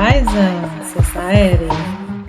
Skyzone.Society.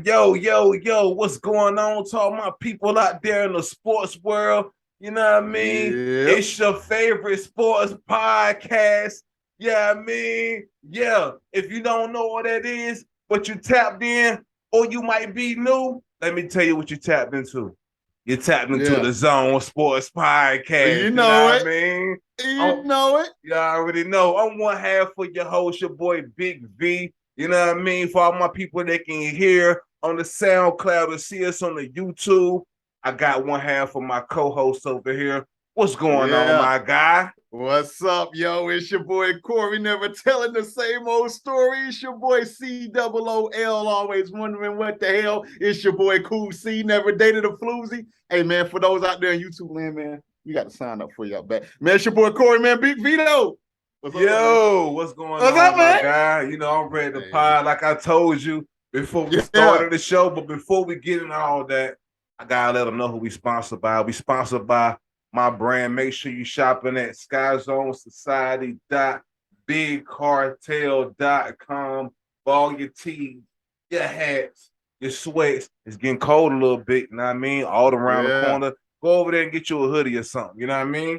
Yo, what's going on to all my people out there in the sports world? You know what I mean? Yep. It's your favorite sports podcast. Yeah, I mean, yeah. If you don't know what that is, but you tapped in, or you might be new, let me tell you what you tapped into. You tapped into the Zone Sports Podcast. You You know know what I it. mean? You know it. You already know. I'm one half of your host, your boy Big V. You know what I mean? For all my people that can hear on the SoundCloud or see us on the YouTube, I got one half of my co-host over here. What's going on, my guy? What's up, yo? It's your boy Corey, never telling the same old story. It's your boy COOL, always wondering what the hell. It's your boy Cool C, never dated a floozy. Hey, man, for those out there in YouTube land, man, you got to sign up for y'all back. Man, it's your boy Corey, man, Big Vito. What's going on, up, my man? guy? You know, I'm ready to pod like I told you before we started the show. But before we get into all that, I got to let them know who we sponsored by. We sponsored by my brand. Make sure you shopping at Skyzone.Society.BigCartel.com for all your tees, your hats, your sweats. It's getting cold a little bit, you know what I mean? All around the corner. Go over there and get you a hoodie or something, you know what I mean?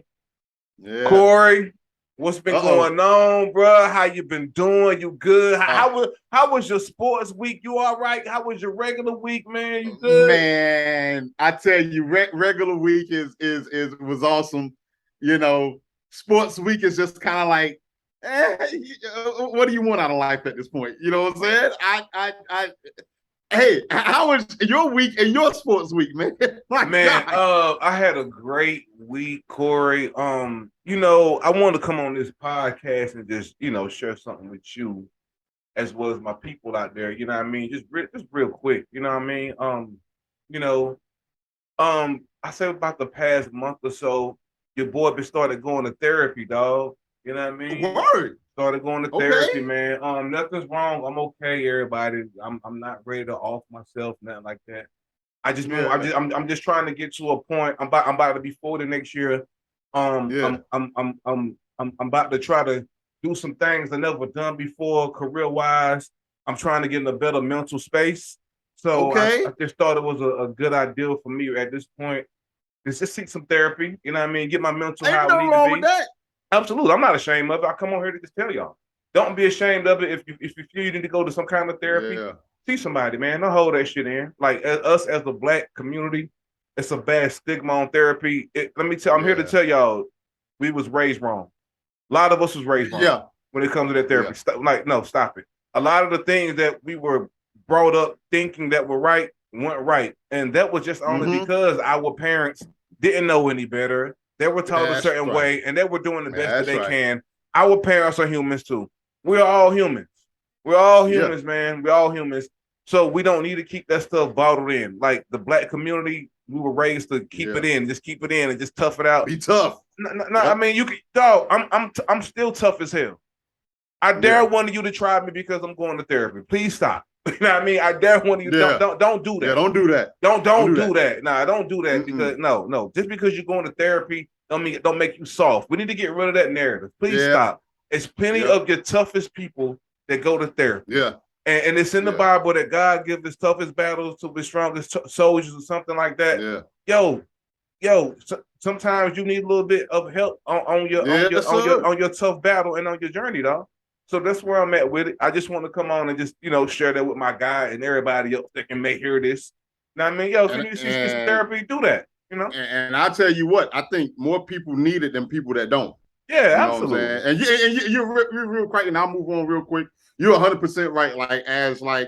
Yeah. Corey, what's been going on, bro? How you been doing? You good? How was your sports week? You all right? How was your regular week, man? You good? Man, I tell you, regular week was awesome. You know, sports week is just kind of like, what do you want out of life at this point? You know what I'm saying? Hey, how was your week and your sports week, man? I had a great week, Corey. You know, I wanted to come on this podcast and just, you know, share something with you as well as my people out there. You know what I mean? Just real quick. You know what I mean? I said about the past month or so, your boy been started going to therapy, dog. You know what I mean? Word. Started going to therapy, man. Nothing's wrong. I'm okay, everybody. I'm not ready to off myself, nothing like that. I'm just trying to get to a point. I'm about to be 40 next year. I'm about to try to do some things I never done before, career wise. I'm trying to get in a better mental space. So I just thought it was a good idea for me at this point. Just seek some therapy. You know what I mean? Get my mental how it needs to be. With that. Absolutely. I'm not ashamed of it. I come on here to just tell y'all. Don't be ashamed of it. If you feel you need to go to some kind of therapy, see somebody, man. Don't hold that shit in. Like us as a Black community, it's a bad stigma on therapy. I'm here to tell y'all, we was raised wrong. A lot of us was raised wrong when it comes to that therapy. Stop it. A lot of the things that we were brought up thinking that were right weren't right. And that was just only because our parents didn't know any better. They were taught a certain way, and they were doing the best that they can. Our parents are humans too. We're all humans. We're all humans, man. We're all humans. So we don't need to keep that stuff bottled in. Like the Black community, we were raised to keep it in, just keep it in and just tough it out. Be tough. No, I mean, you can, dog. I'm still tough as hell. I dare one of you to try me because I'm going to therapy. Please stop. You know what I mean? I dare one of you. Don't do that. Yeah, don't do that. Don't do that. Nah, don't do that because no. Just because you're going to therapy don't make you soft. We need to get rid of that narrative. Please stop. It's plenty of your toughest people that go to therapy. Yeah. And it's in the Bible that God gives his toughest battles to his strongest soldiers or something like that. Yeah. Yo, sometimes you need a little bit of help on your tough battle and on your journey, dog. So that's where I'm at with it. I just want to come on and just, you know, share that with my guy and everybody else that can hear this. You know what I mean? Yo, if you need to see some therapy, do that, you know? And I'll tell you what, I think more people need it than people that don't. Yeah, absolutely. And you're real quick, and I'll move on real quick. You're 100% right. Like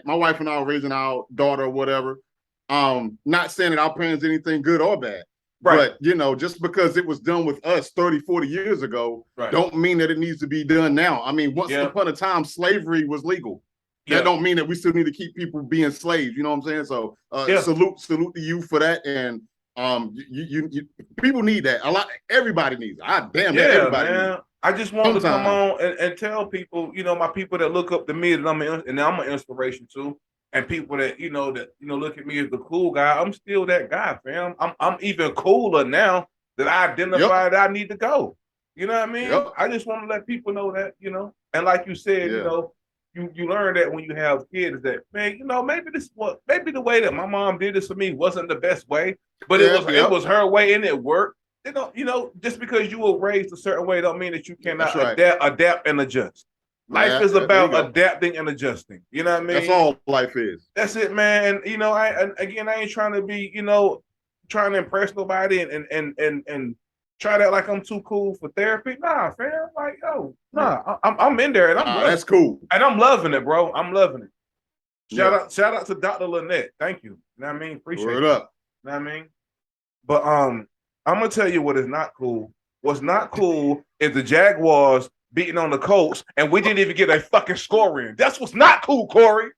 my wife and I are raising our daughter or whatever. Not saying that our parents did anything good or bad. Right. But, you know, just because it was done with us 30, 40 years ago, don't mean that it needs to be done now. I mean, once upon a time, slavery was legal. That don't mean that we still need to keep people being slaves. You know what I'm saying? So salute to you for that. And you people need that. A lot. Everybody needs it. Everybody needs it. I just want to come on and tell people, you know, my people that look up to me, and I'm an inspiration too. And people that look at me as the cool guy, I'm still that guy, fam. I'm even cooler now that I identify that I need to go. You know what I mean? I just want to let people know that, you know. And like you said, you know, you learn that when you have kids that, man, maybe the way that my mom did this for me wasn't the best way, but it was her way and it worked. Just because you were raised a certain way don't mean that you cannot adapt and adjust. Life is about adapting and adjusting. You know what I mean? That's all life is. That's it, man. And I ain't trying to be, trying to impress nobody and try to act like I'm too cool for therapy. Nah, fam. Like, I'm in there and that's cool. And I'm loving it, bro. I'm loving it. Shout out to Dr. Lynette. Thank you. You know what I mean? Appreciate it. Word up. You know what I mean? But I'm gonna tell you what is not cool. What's not cool is the Jaguars beating on the Colts, and we didn't even get a fucking score in. That's what's not cool, Corey.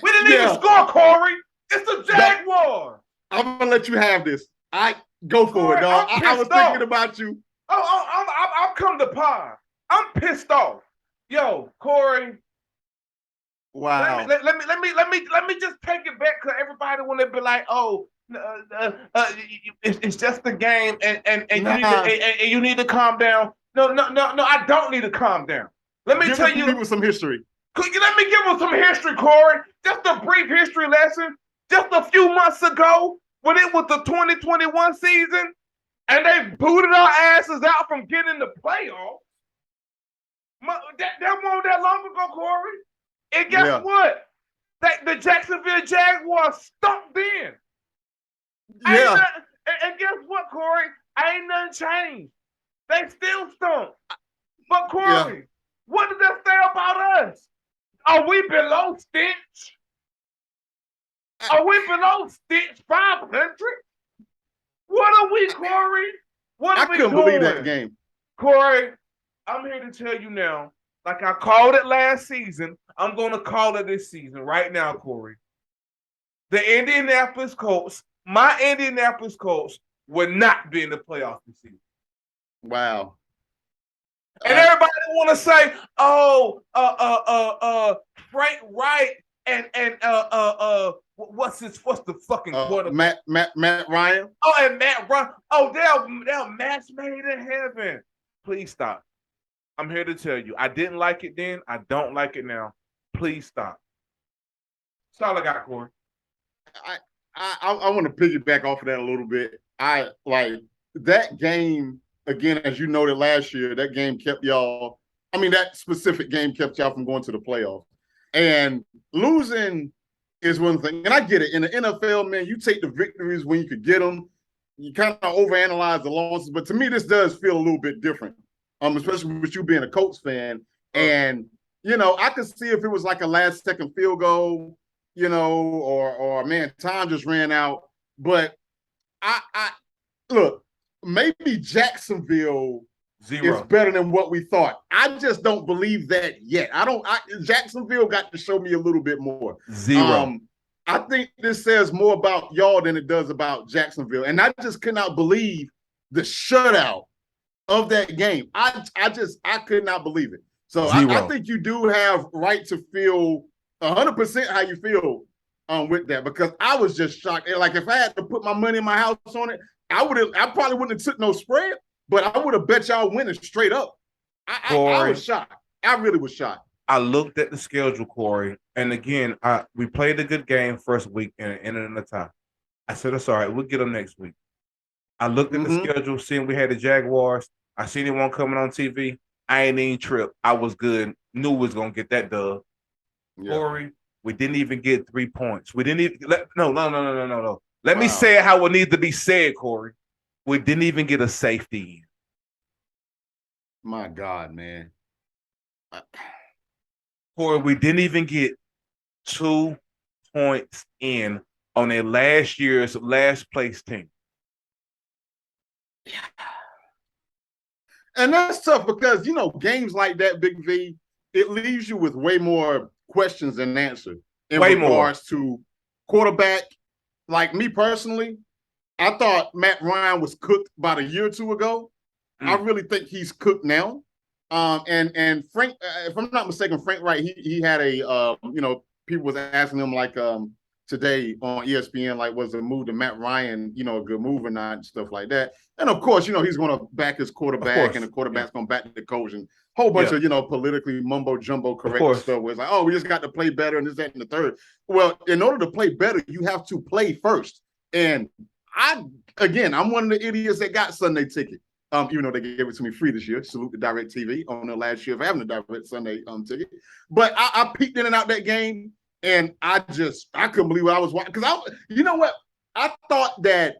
We didn't even score, Corey. It's the Jaguars. I'm gonna let you have this. Go for Corey, it, dog. I was thinking about you. I'm come to pod. I'm pissed off. Yo, Corey. Wow. Let me just take it back because everybody want to be like, it's just a game, and you need to calm down. No, I don't need to calm down. Let me tell you. People some history. Let me give them some history, Corey. Just a brief history lesson. Just a few months ago, when it was the 2021 season, and they booted our asses out from getting the playoffs. That wasn't that long ago, Corey. And guess what? The Jacksonville Jaguars stunk then. Yeah. And guess what, Corey? Ain't nothing changed. They still stunk. But Corey, what does that say about us? Are we below stench? Are we below stench 500? What are we, Corey? What are we doing? I couldn't believe that game. Corey, I'm here to tell you now, like I called it last season, I'm going to call it this season right now, Corey. The Indianapolis Colts, my Indianapolis Colts, will not be in the playoffs this season. Wow. And everybody want to say, Frank Wright and what's the fucking quarterback? Matt Ryan. Oh, and Matt Ryan. Oh, they're match made in heaven. Please stop. I'm here to tell you, I didn't like it then. I don't like it now. Please stop. That's all I got, Corey. I want to piggyback off of that a little bit. I like that game. Again, as you noted last year, that game kept y'all. I mean, that specific game kept y'all from going to the playoffs. And losing is one thing. And I get it. In the NFL, man, you take the victories when you could get them. You kind of overanalyze the losses. But to me, this does feel a little bit different, especially with you being a Colts fan. And, I could see if it was like a last-second field goal, or man, time just ran out. But I look, maybe Jacksonville is better than what we thought. I just don't believe that yet. Jacksonville got to show me a little bit more. Zero. I think this says more about y'all than it does about Jacksonville. And I just could not believe the shutout of that game. I could not believe it. So I think you do have right to feel 100% how you feel with that, because I was just shocked. Like, if I had to put my money in my house on it, I probably wouldn't have took no spread, but I would have bet y'all winning straight up. I was shocked. I really was shocked. I looked at the schedule, Corey, and again, we played a good game first week and ended in the tie. I said, that's all right. We'll get them next week. I looked at the schedule, seeing we had the Jaguars. I seen anyone coming on TV. I ain't even tripped. I was good. Knew we was going to get that dub. Yeah. Corey, we didn't even get 3 points. We didn't even no. Let me say it how it needs to be said, Corey. We didn't even get a safety in. My God, man. Corey, we didn't even get 2 points in on their last year's last place team. Yeah. And that's tough because, games like that, Big V, it leaves you with way more questions than answers in regards to quarterback. Like me personally, I thought Matt Ryan was cooked about a year or two ago. I really think he's cooked now. And Frank, if I'm not mistaken, Frank Wright, he had a people was asking him like today on ESPN, like, was the move to Matt Ryan, a good move or not, and stuff like that. And of course, he's going to back his quarterback, and the quarterback's going to back the coach and whole bunch of, politically mumbo jumbo correct stuff where it's like, oh, we just got to play better and this, that, and the third. Well, in order to play better, you have to play first. And I'm one of the idiots that got Sunday ticket. Even though they gave it to me free this year. Salute to DirecTV on the last year of having a direct Sunday ticket. But I peeked in and out that game, and I couldn't believe what I was watching. Because you know what? I thought that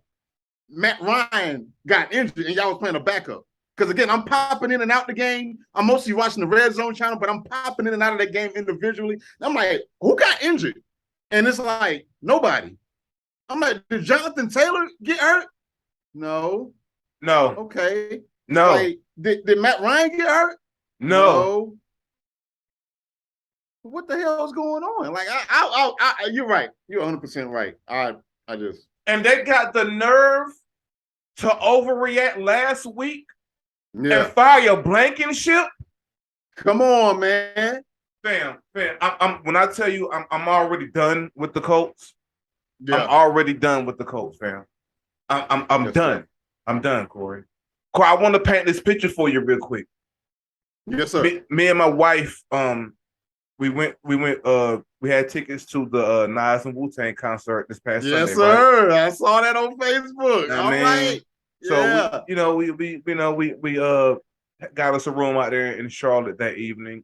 Matt Ryan got injured and y'all was playing a backup. Because again, I'm popping in and out the game. I'm mostly watching the Red Zone channel, but I'm popping in and out of that game individually. And I'm like, who got injured? And it's like, nobody. I'm like, did Jonathan Taylor get hurt? No. Okay. No. Like, did Matt Ryan get hurt? No. What the hell is going on? Like, you're right. You're 100% right. I just. And they got the nerve to overreact last week and fire Blankenship. Come on, man. Fam. When I tell you I'm already done with the Colts. Yeah. I'm already done with the Colts, fam. I'm done. Sir. I'm done, Corey. Corey, I want to paint this picture for you real quick. Yes, sir. Me and my wife, we had tickets to the Nas and Wu-Tang concert this past Sunday. Yes, sir. Right? I saw that on Facebook. All right. So we got us a room out there in Charlotte that evening,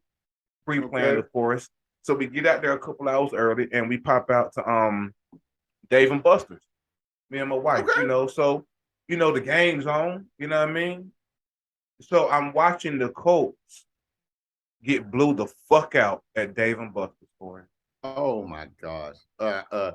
pre-planned, of course. So we get out there a couple hours early and we pop out to Dave and Buster's. Me and my wife, so the game's on, you know what I mean? So I'm watching the Colts get blew the fuck out at Dave and Buster's for it. Oh my gosh. A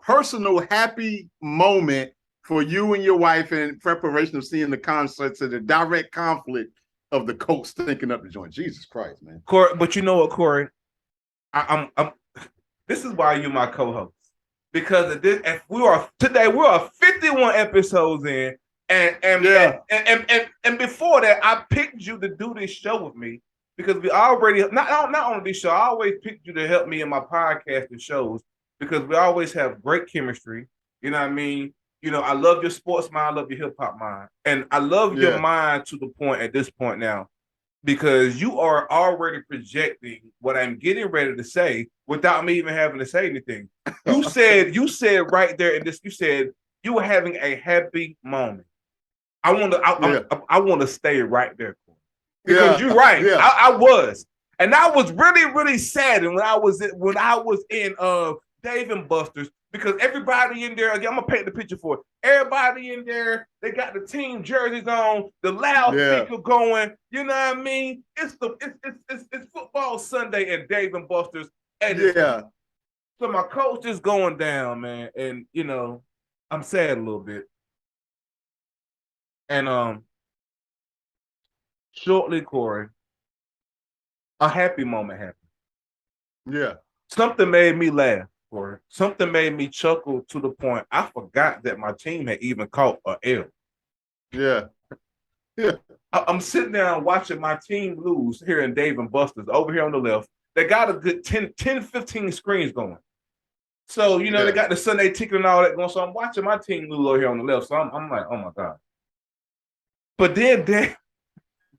personal happy moment for you and your wife in preparation of seeing the concert to the direct conflict of the Colts thinking up the joint. Jesus Christ, man. Corey, but you know what, Corey? I'm this is why you're my co-host. Because we are 51 episodes in, and before that, I picked you to do this show with me because we already not on this show. I always picked you to help me in my podcast and shows because we always have great chemistry. You know what I mean? I love your sports mind, I love your hip hop mind, and I love your mind to the point at this point now. Because you are already projecting what I'm getting ready to say without me even having to say anything. You said right there in this, you said you were having a happy moment. I want to stay right there because you're right. Yeah. I was, and I was really, really sad. And when I was in Dave and Buster's, because everybody in there, again, I'm gonna paint the picture for it. Everybody in there, they got the team jerseys on, the loudspeaker going. You know what I mean? It's football Sunday at Dave and Buster's. So my coach is going down, man, and I'm sad a little bit. And shortly, Corey, a happy moment happened. Yeah, something made me laugh. Or something made me chuckle to the point I forgot that my team had even caught an L. Yeah. I'm sitting down watching my team lose here in Dave and Buster's over here on the left. They got a good 10, 15 screens going. So, they got the Sunday ticket and all that going. So I'm watching my team lose over here on the left. So I'm like, oh my God. But then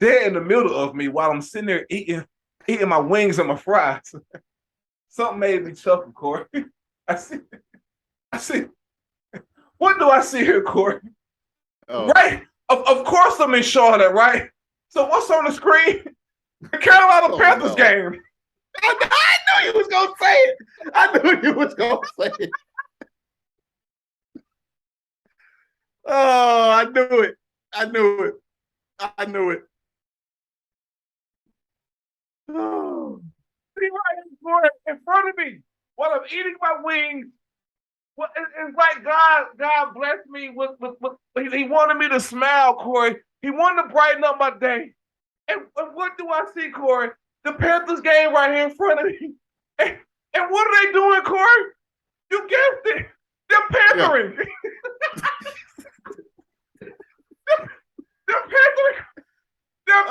they're in the middle of me while I'm sitting there eating my wings and my fries. Something made me chuckle, Corey. I see. What do I see here, Corey? Oh. Right. Of course I'm in Charlotte, right? So what's on the screen? The Carolina Panthers game. I knew you was gonna say it. Oh, I knew it. Oh. Right in front of me while I'm eating my wings. Well, it's like God blessed me with he wanted me to smile, Corey. He wanted to brighten up my day. And what do I see, Corey? The Panthers game right here in front of me. And what are they doing, Corey? You guessed it. They're Panthering. They're Panthering. They're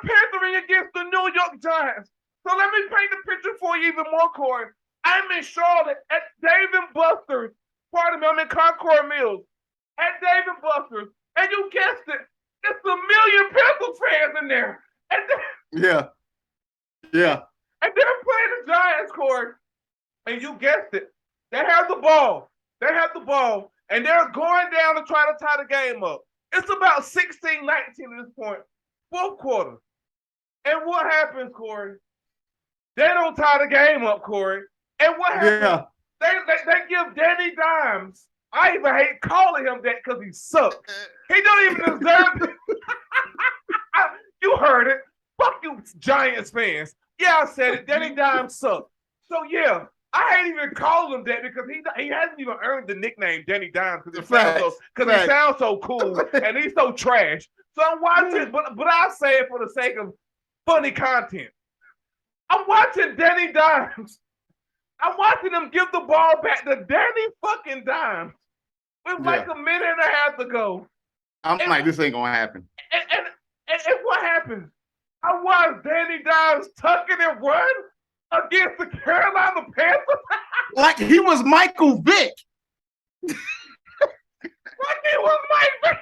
Panthering against the New York Giants. So let me paint the picture for you even more, Corey. I'm in Charlotte at Dave and Buster's. Pardon me, I'm in Concord Mills at Dave and Buster's. And you guessed it, It's a million Panthers fans in there. And yeah. And they're playing the Giants, Corey. And you guessed it. They have the ball. And they're going down to try to tie the game up. It's about 16-19 at this point. Fourth quarter. And what happens, Corey? They don't tie the game up, Corey. And what happens? Yeah. They give Danny Dimes. I even hate calling him that because he sucks. He don't even deserve it. You heard it. Fuck you, Giants fans. Yeah, I said it. Danny Dimes sucks. So, yeah, I ain't even calling him that because he hasn't even earned the nickname Danny Dimes because he sounds so cool and he's so trash. So I'm watching, but I say it for the sake of funny content. I'm watching Danny Dimes. I'm watching him give the ball back to Danny fucking Dimes with like a minute and a half to go. I'm like, this ain't gonna happen. And what happened? I watched Danny Dimes tucking and run against the Carolina Panthers. Like he was Michael Vick. Like he was Mike Vick.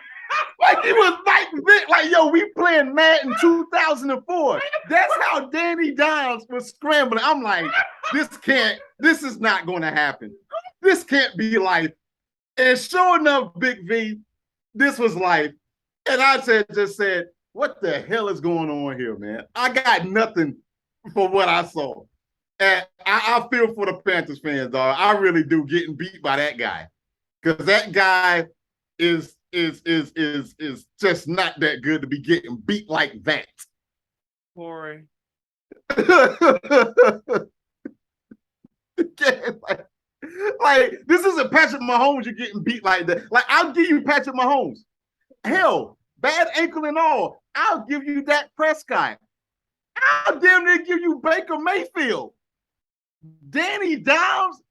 Like he was Mike Vick. Like, yo, we playing Madden 2004. That's how Danny Dimes was scrambling. I'm like, this is not going to happen. This can't be life. And sure enough, Big V, this was life. And I just said, what the hell is going on here, man? I got nothing for what I saw. And I feel for the Panthers fans, dog. I really do, getting beat by that guy. Because that guy is just not that good to be getting beat like that. Corey. like, this isn't Patrick Mahomes, you're getting beat like that. Like, I'll give you Patrick Mahomes. Hell, bad ankle and all, I'll give you Dak Prescott. I'll damn near give you Baker Mayfield. Danny Dimes,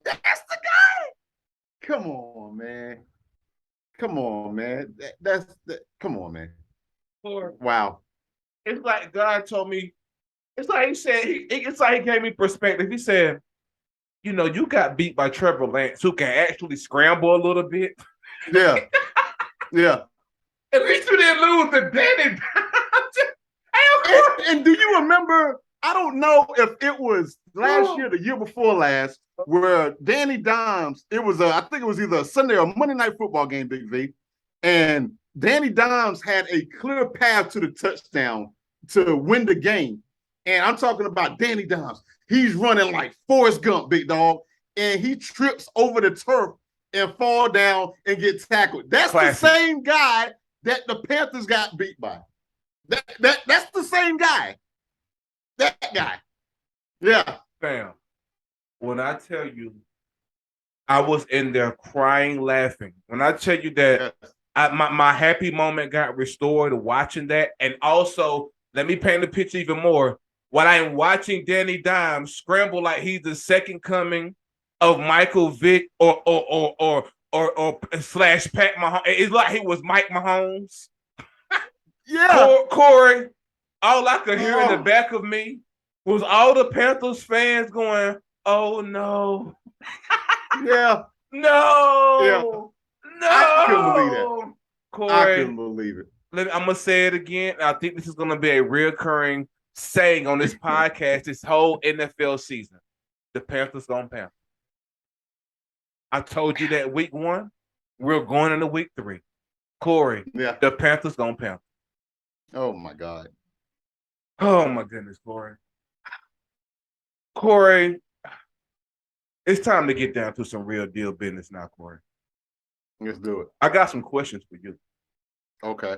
that's the guy. Come on, man. Come on, man. Come on, man. Wow. It's like God told me. It's like he said. It's like he gave me perspective. He said, "You know, you got beat by Trey Lance, who can actually scramble a little bit." Yeah. Yeah. At least you didn't lose to Danny. And do you remember? I don't know if it was last year, the year before last, where Danny Dimes, I think it was either a Sunday or Monday Night Football game, Big V, and Danny Dimes had a clear path to the touchdown to win the game. And I'm talking about Danny Dimes. He's running like Forrest Gump, big dog, and he trips over the turf and fall down and get tackled. That's Classic. The same guy that the Panthers got beat by. That's the same guy. That guy. Yeah. Fam, when I tell you, I was in there crying, laughing. When I tell you that my happy moment got restored watching that. And also, let me paint the picture even more. When I'm watching Danny Dimes scramble like he's the second coming of Michael Vick or slash Pat Mahomes. It's like he was Mike Mahomes. Yeah. Corey, all I could hear in the back of me was all the Panthers fans going, "Oh no." Yeah. No. Yeah. No. I couldn't believe that. Corey, I couldn't believe it. I'm going to say it again. I think this is going to be a reoccurring saying on this podcast this whole NFL season. The Panthers going Panthers. I told you that week 1. We're going into week 3. Corey, the Panthers going Panthers. Oh, my God. Oh, my goodness, Corey. Corey, it's time to get down to some real deal business now, Corey. Let's do it. I got some questions for you. Okay.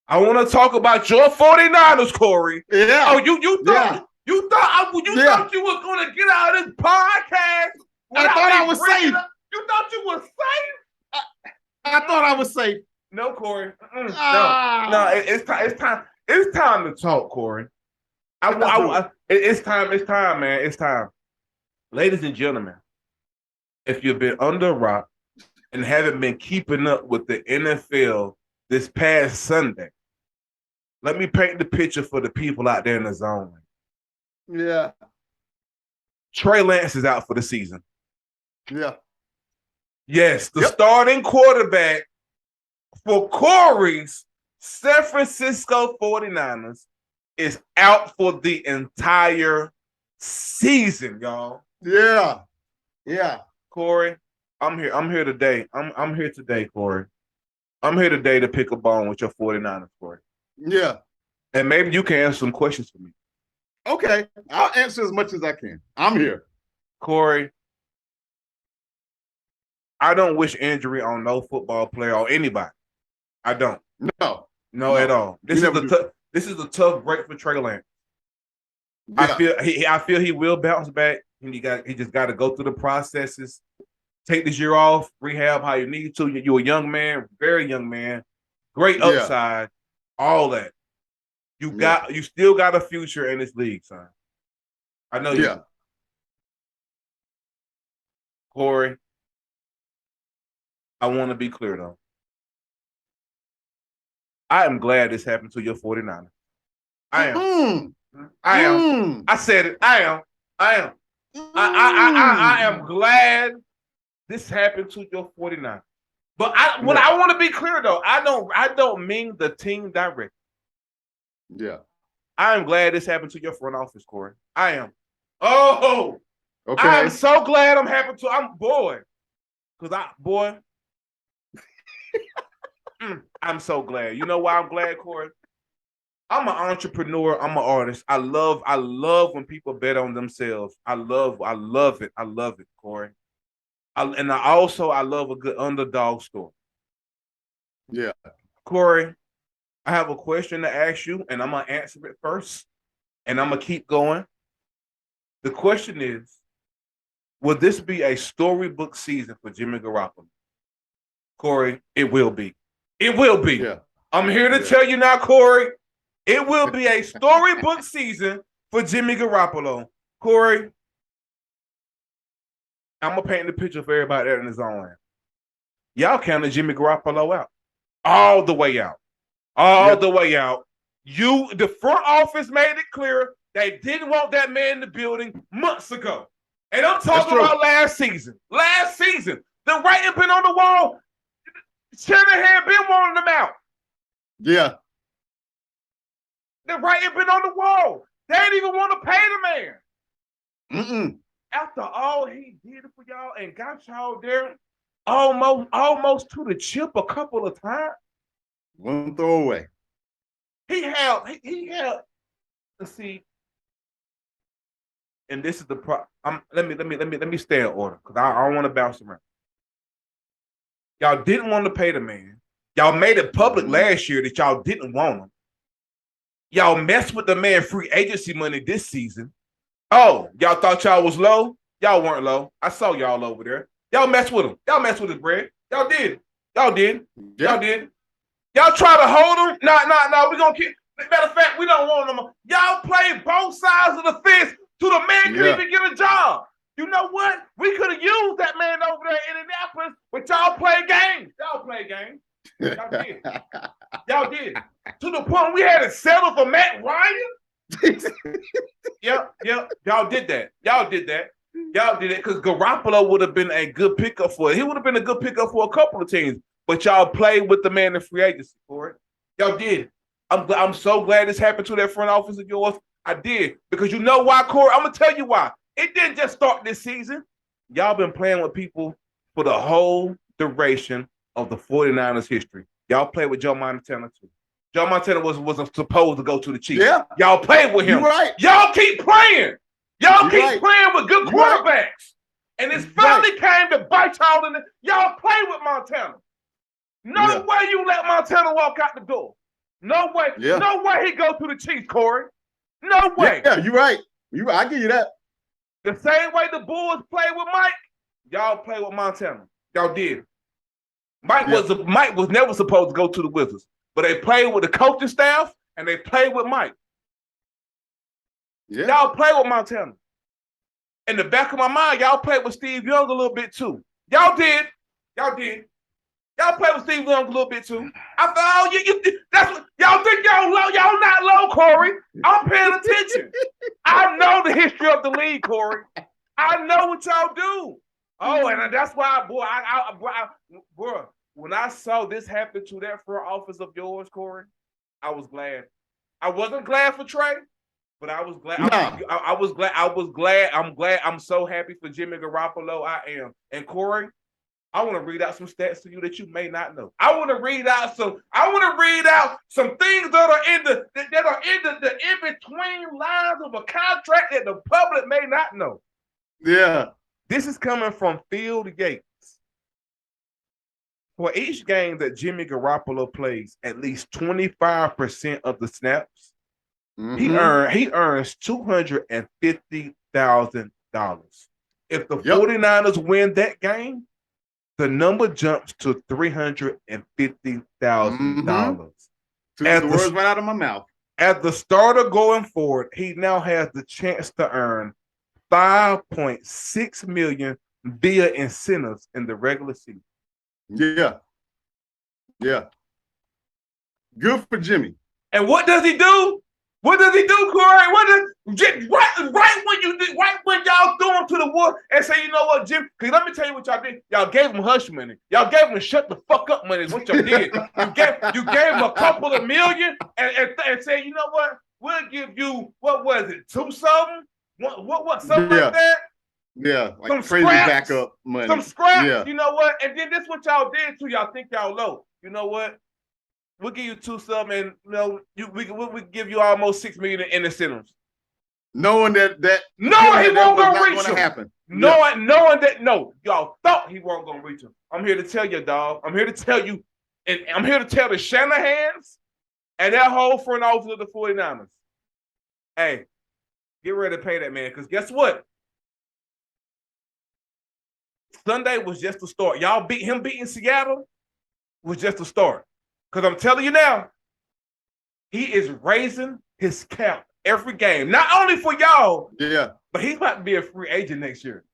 I want to talk about your 49ers, Corey. Yeah. Oh, you thought you thought you were going to get out of this podcast? I thought I was safe. You thought you were safe? I thought I was safe. No, Corey. No. It's time to talk, Corey. It's time, man. It's time. Ladies and gentlemen, if you've been under a rock and haven't been keeping up with the NFL this past Sunday, let me paint the picture for the people out there in the zone. Yeah. Trey Lance is out for the season. Yeah. Yes, the starting quarterback for Corey's San Francisco 49ers is out for the entire season, y'all. Yeah. Yeah. Corey, I'm here. I'm here today. I'm here today, Corey. I'm here today to pick a bone with your 49ers, Corey. Yeah. And maybe you can answer some questions for me. Okay. I'll answer as much as I can. I'm here. Corey, I don't wish injury on no football player or anybody. I don't. No, at all. This is a tough break for Trey Lance. Yeah. I feel he will bounce back. He just got to go through the processes. Take this year off, rehab how you need to. You're a young man, very young man, great upside, all that. You still got a future in this league, son. I know you. Do. Corey, I want to be clear though. I am glad this happened to your 49ers. I am. I am. I said it. I am. I am glad this happened to your 49ers. But I want to be clear though, I don't mean the team directly. Yeah. I am glad this happened to your front office, Corey. I am. Oh, okay. I am so glad I'm so glad. You know why I'm glad, Corey? I'm an entrepreneur. I'm an artist. I love when people bet on themselves. I love it. I love it, Corey. I love a good underdog story. Yeah. Corey, I have a question to ask you, and I'm going to answer it first, and I'm going to keep going. The question is, will this be a storybook season for Jimmy Garoppolo? Corey, it will be. It will be. Yeah. I'm here to tell you now, Corey, it will be a storybook season for Jimmy Garoppolo. Corey, I'm going to paint the picture for everybody that in his own land. Y'all counted Jimmy Garoppolo out. All the way out. The way out. The front office made it clear they didn't want that man in the building months ago. And I'm talking about last season. Last season. The writing been on the wall. Shanahan been wanting them out. Yeah. The writing been on the wall. They didn't even want to pay the man. After all he did for y'all and got y'all there almost to the chip a couple of times. One throwaway. He had let's see. And this is the problem. Let me stay in order because I don't want to bounce around. Y'all didn't want to pay the man. Y'all made it public last year that y'all didn't want him. Y'all messed with the man free agency money this season. Oh, y'all thought y'all was low? Y'all weren't low. I saw y'all over there. Y'all messed with him. Y'all messed with his bread. Y'all did. Y'all did. Y'all did. Y'all try to hold him. No. We're going to keep. Matter of fact, we don't want him. Y'all play both sides of the fence till the man can even get a job. You know what? We could have used that man over there in Indianapolis, but y'all play games. Y'all play games. Y'all did. Y'all did. To the point we had to settle for Matt Ryan. Yep. Y'all did that. Y'all did it because Garoppolo would have been a good pickup for it. He would have been a good pickup for a couple of teams, but y'all played with the man in free agency for it. Y'all did. I'm so glad this happened to that front office of yours. I did. Because you know why, Corey? I'm going to tell you why. It didn't just start this season. Y'all been playing with people for the whole duration of the 49ers history. Y'all played with Joe Montana too. Joe Montana wasn't supposed to go to the Chiefs. Yeah. Y'all played with him. You're right. Y'all keep playing. Y'all keep playing with good quarterbacks. Right. And it's finally came to bite y'all in the. Y'all play with Montana. No way you let Montana walk out the door. No way. Yeah. No way he go to the Chiefs, Corey. No way. Yeah, you're right. I give you that. The same way the Bulls play with Mike, y'all play with Montana. Y'all did. Mike was never supposed to go to the Wizards, but they played with the coaching staff and they played with Mike. Yeah. Y'all play with Montana. In the back of my mind, y'all played with Steve Young a little bit too. Y'all did. Y'all play with Steve Young a little bit too. I thought, that's what y'all think y'all low. Y'all not low, Corey. I'm paying attention. I know the history of the league, Corey. I know what y'all do. Oh, and that's why, boy, when I saw this happen to that front office of yours, Corey, I was glad. I wasn't glad for Trey, but I was glad. I was glad. I was glad. I'm glad. I'm so happy for Jimmy Garoppolo. I am. And Corey, I want to read out some stats to you that you may not know. I want to read out some things that are in the in between lines of a contract that the public may not know. Yeah. This is coming from Field Yates. For each game that Jimmy Garoppolo plays at least 25% of the snaps, he earns $250,000. If the 49ers win that game, the number jumps to $350,000. The words right out of my mouth. As the starter going forward, he now has the chance to earn $5.6 million via incentives in the regular season. Yeah. Good for Jimmy. And what does he do? What does he do, Corey? Right when y'all threw him to the wood and say, you know what, Jim? Because let me tell you what y'all did. Y'all gave him hush money. Y'all gave him shut the fuck up money. Is what y'all did. You gave him a couple of million and said, you know what? We'll give you, what was it, $2 something? What something like that? Yeah, like some crazy scraps, backup money. Some scraps, yeah. You know what? And then this what y'all did too. Y'all think y'all low. You know what? We'll give you $2 something, and we give you almost $6 million in incentives. Knowing that he won't gonna reach him. Happen. Knowing that y'all thought he wasn't gonna reach him. I'm here to tell you, dog. I'm here to tell you, and I'm here to tell the Shanahans and that whole front office of the 49ers. Hey, get ready to pay that man, because guess what? Sunday was just the start. Y'all beating Seattle was just a start. Because I'm telling you now, he is raising his cap every game. Not only for y'all, but he's about to be a free agent next year.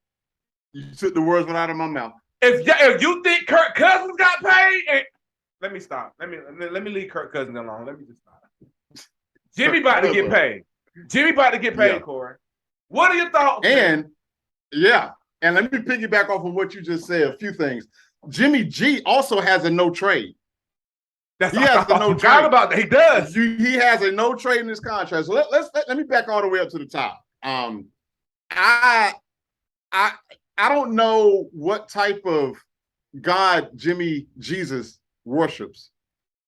You took the words right out of my mouth. If you think Kirk Cousins got paid, let me stop. Let me leave Kirk Cousins alone. Let me just stop. Jimmy about to get paid. Corey. What are your thoughts? And let me piggyback off of what you just said. A few things. Jimmy G also has a no trade. He has a no trade. About that. He does. He has a no trade in his contract. So let me back all the way up to the top. I don't know what type of God Jimmy Jesus worships.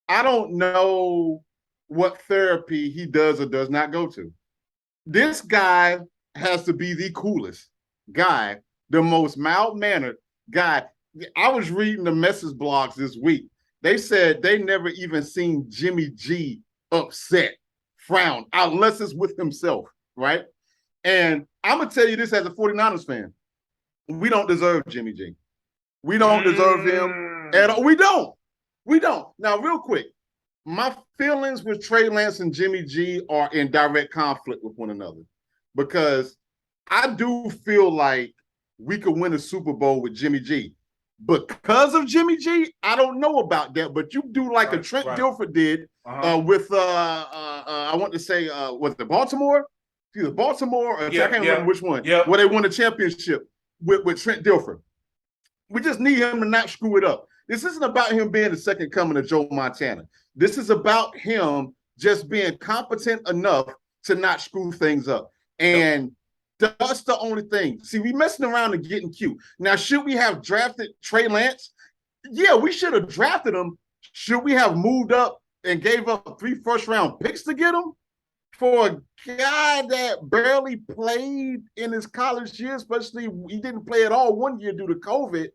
I don't know what therapy he does or does not go to. This guy has to be the coolest guy, the most mild-mannered guy. I was reading the message blogs this week. They said they never even seen Jimmy G upset, frown, unless it's with himself, right? And I'm going to tell you this as a 49ers fan. We don't deserve Jimmy G. We don't deserve him at all. We don't. Now, real quick, my feelings with Trey Lance and Jimmy G are in direct conflict with one another, because I do feel like we could win a Super Bowl with Jimmy G. Because of Jimmy G, I don't know about that, but you do like a Trent Dilfer did with I want to say was it Baltimore? Either Baltimore or I can't remember which one. Where they won the championship with Trent Dilfer. We just need him to not screw it up. This isn't about him being the second coming of Joe Montana. This is about him just being competent enough to not screw things up. And that's the only thing. See, we messing around and getting cute. Now, should we have drafted Trey Lance? Yeah, we should have drafted him. Should we have moved up and gave up 3 first-round picks to get him? For a guy that barely played in his college year, especially he didn't play at all one year due to COVID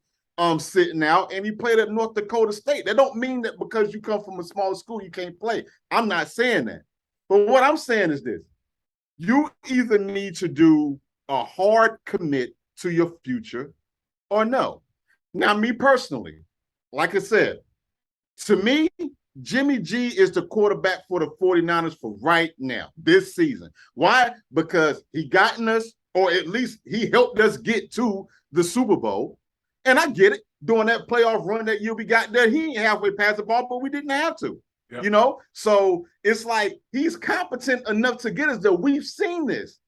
sitting out, and he played at North Dakota State. That don't mean that because you come from a smaller school, you can't play. I'm not saying that. But what I'm saying is this. You either need to do a hard commit to your future or no. Now, me personally, like I said, to me, Jimmy G is the quarterback for the 49ers for right now, this season. Why? Because he gotten us, or at least he helped us get to the Super Bowl. And I get it. During that playoff run that year we got there, he ain't halfway past the ball, but we didn't have to. You know, so it's like he's competent enough to get us there. We've seen this.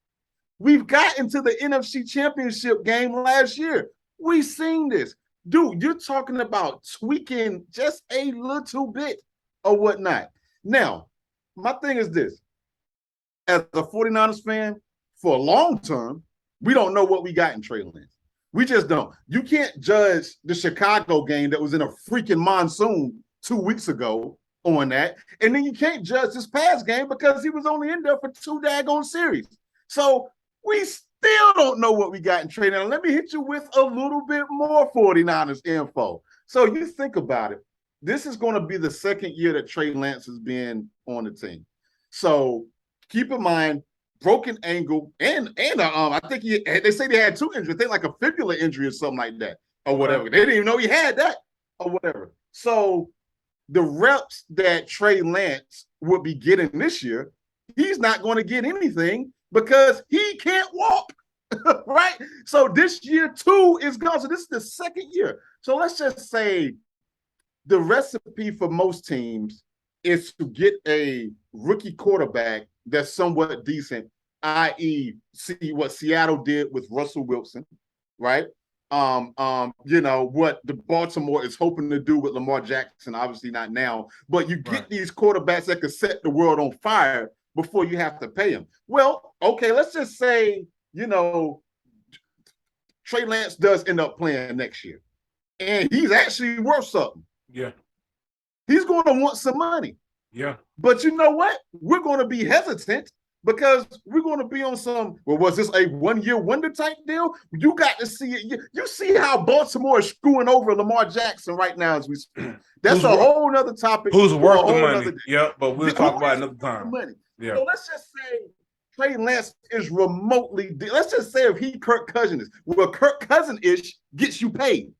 We've gotten to the NFC Championship game last year. We've seen this. dude, you're talking about tweaking just a little bit or whatnot. Now, my thing is this. As a 49ers fan, for long term, we don't know what we got in Trey Lance. We just don't. You can't judge the Chicago game that was in a freaking monsoon 2 weeks ago on that. And then you can't judge this past game because he was only in there for 2 daggone series. So we still don't know what we got in Trey. Now, let me hit you with a little bit more 49ers info. So you think about it. This is going to be the second year that Trey Lance has been on the team. So keep in mind, broken ankle and I think they say they had 2 injuries. They like a fibula injury or something like that or whatever. They didn't even know he had that or whatever. So the reps that Trey Lance would be getting this year, he's not going to get anything because he can't walk, right? So this year 2 is gone. So this is the second year. So let's just say the recipe for most teams is to get a rookie quarterback that's somewhat decent, i.e., see what Seattle did with Russell Wilson, right? What the Baltimore is hoping to do with Lamar Jackson, obviously not now, but you get these quarterbacks that could set the world on fire before you have to pay them. Well, okay, let's just say, Trey Lance does end up playing next year, and he's actually worth something. Yeah. He's going to want some money. Yeah. But you know what? We're going to be hesitant because we're going to be on some, was this a 1-year wonder type deal? You got to see it. You see how Baltimore is screwing over Lamar Jackson right now as we speak. That's a whole nother topic. Who's worth the money? Yeah, but we'll talk about it another time. Money. Yeah. So let's just say Trey Lance is remotely, let's just say if he Kirk Cousins, well, Kirk Cousins-ish gets you paid.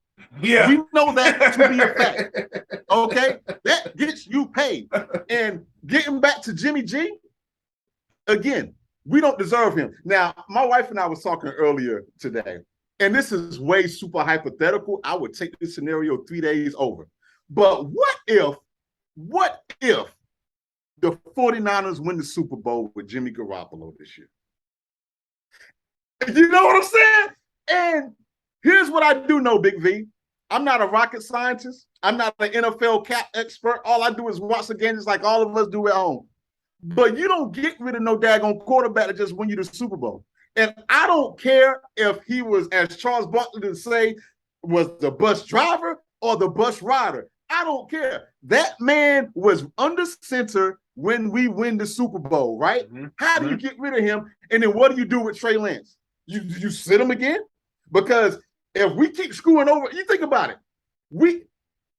Yeah. We know that to be a fact. Okay? That gets you paid. And getting back to Jimmy G, again, we don't deserve him. Now, my wife and I was talking earlier today, and this is way super hypothetical. I would take this scenario 3 days over. But what if the 49ers win the Super Bowl with Jimmy Garoppolo this year? You know what I'm saying? And here's what I do know, Big V. I'm not a rocket scientist. I'm not an NFL cap expert. All I do is watch the games like all of us do at home. But you don't get rid of no daggone quarterback that just win you the Super Bowl. And I don't care if he was, as Charles Barkley would say, was the bus driver or the bus rider. I don't care. That man was under center when we win the Super Bowl, right? Mm-hmm. How do you get rid of him? And then what do you do with Trey Lance? You sit him again? Because if we keep screwing over, you think about it.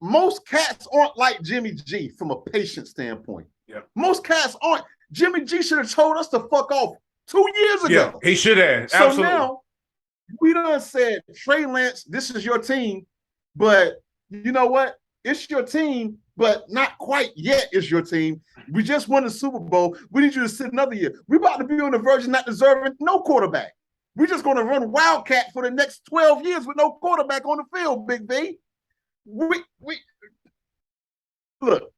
Most cats aren't like Jimmy G from a patient standpoint. Yeah. Most cats aren't. Jimmy G should have told us to fuck off 2 years ago. Yeah, he should have. Absolutely. So now we done said, Trey Lance, this is your team, but you know what? It's your team, but not quite yet it's your team. We just won the Super Bowl. We need you to sit another year. We're about to be on the verge of not deserving no quarterback. We're just going to run Wildcat for the next 12 years with no quarterback on the field, Big B. Look,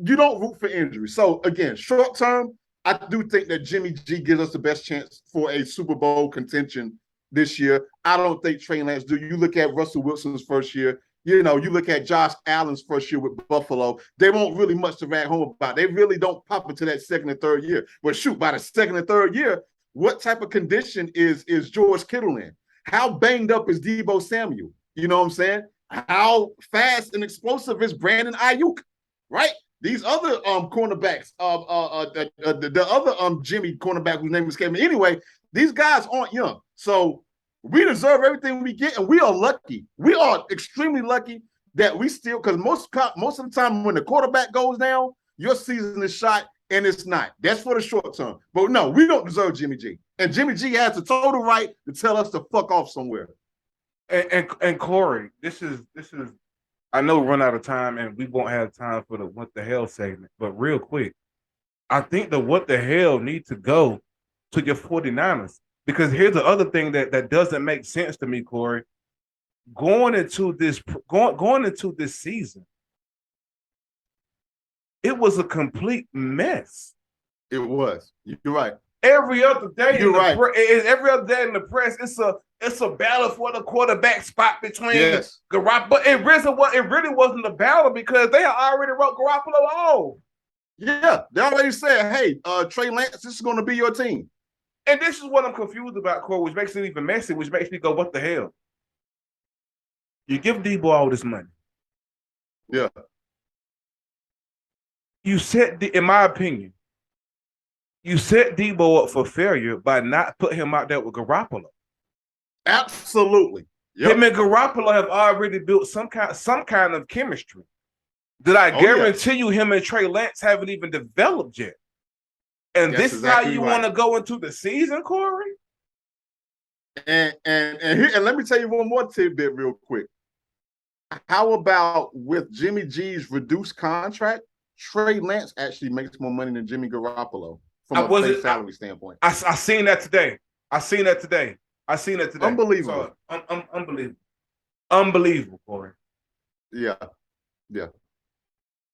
you don't root for injury. So, again, short term, I do think that Jimmy G gives us the best chance for a Super Bowl contention this year. I don't think Trey Lance do. You look at Russell Wilson's first year. You look at Josh Allen's first year with Buffalo. They won't really much to write home about. They really don't pop into that second and third year. Well, shoot, by the second and third year, what type of condition is George Kittle in? How banged up is Deebo Samuel? You know what I'm saying? How fast and explosive is Brandon Ayuk? Right? These other cornerbacks, the other Jimmy cornerback whose name escaped me. Anyway, these guys aren't young. So we deserve everything we get, and we are lucky. We are extremely lucky that we still, because most of the time when the quarterback goes down, your season is shot. And it's not. That's for the short term. But no, we don't deserve Jimmy G. And Jimmy G has the total right to tell us to fuck off somewhere. And Corey, this is I know we run out of time and we won't have time for the what the hell segment. But real quick, I think the what the hell need to go to your 49ers. Because here's the other thing that doesn't make sense to me, Corey. Going into this season, it was a complete mess. It was. You're right. Every other day, You're right. Every other day in the press, it's a It's a battle for the quarterback spot between Garoppolo. But it really wasn't a battle because they had already wrote Garoppolo off. Yeah, they already said, hey, Trey Lance, this is going to be your team. And this is what I'm confused about, Corey, which makes it even messy, which makes me go, what the hell? You give Debo all this money. Yeah. You set, in my opinion, you set Debo up for failure by not putting him out there with Garoppolo. Absolutely. Yep. Him and Garoppolo have already built some kind of chemistry that I guarantee you him and Trey Lance haven't even developed yet. And this is how you want to go into the season, Corey? And let me tell you one more tidbit real quick. How about with Jimmy G's reduced contract, Trey Lance actually makes more money than Jimmy Garoppolo from a base salary standpoint. I seen that today. Unbelievable. So, unbelievable, Corey. Yeah.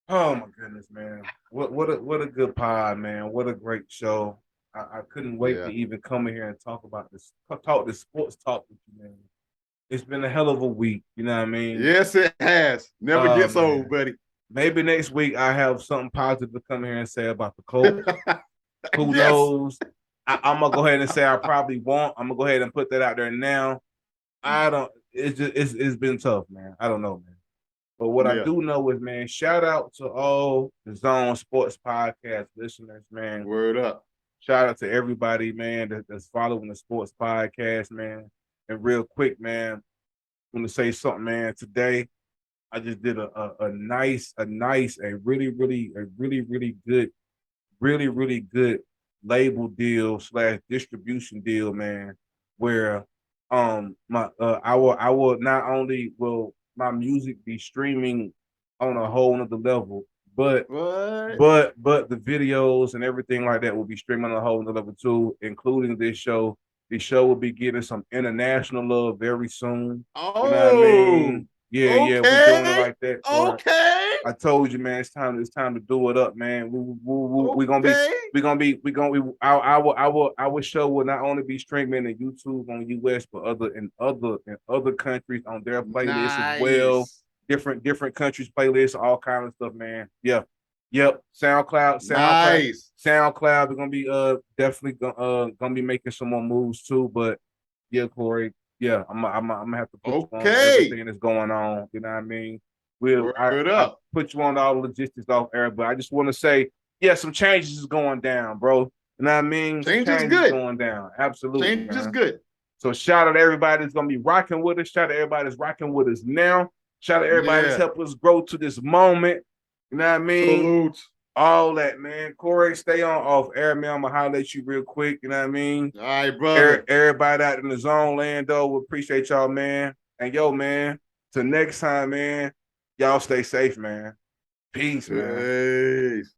Oh my goodness, man! What a good pod, man! What a great show! I couldn't wait to even come in here and talk this sports talk with you, man. It's been a hell of a week, you know what I mean? Yes, it has. Never gets old, buddy. Maybe next week I have something positive to come here and say about the Colts. Who knows? I'm gonna go ahead and say I probably won't. I'm gonna go ahead and put that out there now. It's been tough, man. I don't know, man. But what I do know is, man, shout out to all the Zone Sports Podcast listeners, man. Word up. Shout out to everybody, man, that's following the sports podcast, man. And real quick, man, I'm gonna say something, man. Today, I just did a really good label deal / distribution deal, man. Where I will not only will my music be streaming on a whole nother level, but the videos and everything like that will be streaming on a whole nother level too, including this show. The show will be getting some international love very soon. Oh, you know what I mean? Yeah, we're doing it like that. Okay. I told you, man, it's time to do it up, man. We're gonna our show will not only be streaming in YouTube on US, but other countries on their playlists as well. Different countries playlists, all kind of stuff, man. Yeah. Yep. SoundCloud. We're gonna be definitely gonna be making some more moves too. But yeah, Corey. Yeah, I'm gonna have to put you on everything that's going on. You know what I mean? I'll put you on all the logistics off air, but I just want to say, yeah, some changes is going down, bro. You know what I mean? Change is good. Going down. Absolutely. Change is good. So shout out to everybody that's gonna be rocking with us. Shout out to everybody that's rocking with us now. Shout out to everybody that's helped us grow to this moment. You know what I mean? Salute. All that, man. Corey, stay on off air, man. I'm gonna holler at you real quick. You know what I mean? All right, brother. Everybody out in the zone land, though, we appreciate y'all, man. And yo, man, till next time, man. Y'all stay safe, man. Peace, man. Peace.